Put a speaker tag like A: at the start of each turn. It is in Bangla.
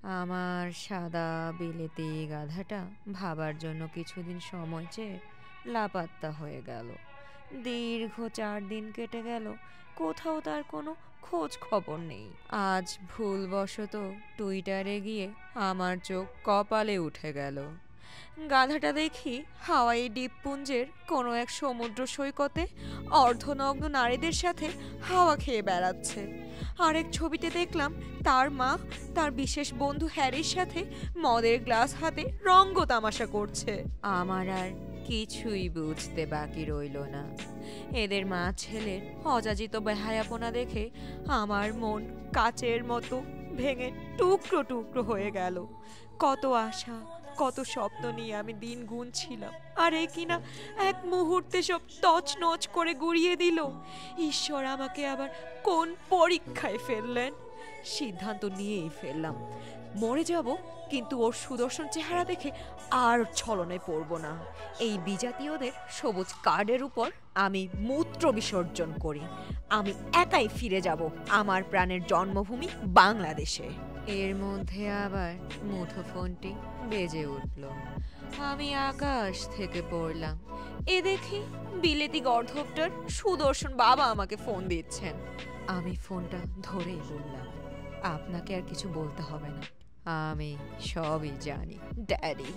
A: আমার সাদা বিলেতি গাধাটা ভাবার জন্য কিছুদিন সময় চেয়ে লাপাত্তা হয়ে গেল। দীর্ঘ 4 দিন কেটে গেল, কোথাও তার কোনো খোঁজ খবর নেই। আজ ভুলবশত টুইটারে গিয়ে আমার চোখ কপালে উঠে গেল। গাধাটা দেখি হাওয়াই দ্বীপপুঞ্জের কোনো এক সমুদ্র সৈকতে অর্ধনগ্ন নারীদের সাথে হাওয়া খেয়ে বেড়াচ্ছে। আরেক ছবিতে দেখলাম তার মা তার বিশেষ বন্ধু হ্যারির সাথে মদের গ্লাস হাতে রঙ্গ তামাশা করছে। আমার আর কিছুই বুঝতে বাকি রইল না। এদের মা ছেলের অযাচিত বেহায়াপনা দেখে আমার মন কাচের মতো ভেঙে টুকরো টুকরো হয়ে গেল। কত আশা, কত স্বপ্ন নিয়ে আমি দিন গুনছিলাম, আর এ কিনা এক মুহূর্তে সব তছনছ করে গুড়িয়ে দিল। ঈশ্বর আমাকে আবার কোন পরীক্ষায় ফেললেন? সিদ্ধান্ত নিয়েই ফেললাম, মরে যাব, কিন্তু ওর সুদর্শন চেহারা দেখে আর ছলনায় পড়ব না। এই বিজাতীয়দের সবুজ কার্ডের উপর আমি মূত্র বিসর্জন করি। আমি একাই ফিরে যাব আমার প্রাণের জন্মভূমি বাংলাদেশে। এর মধ্যে আবার মুঠোফোনটি বেজে উঠল। আমি আকাশ থেকে পড়লাম। এ দেখি বিলেতি গর্ধবটার সুদর্শন বাবা আমাকে ফোন দিচ্ছেন। আমি ফোনটা ধরেই বললাম, আপনাকে আর কিছু বলতে হবে না, আমি সবই জানি ড্যাডি।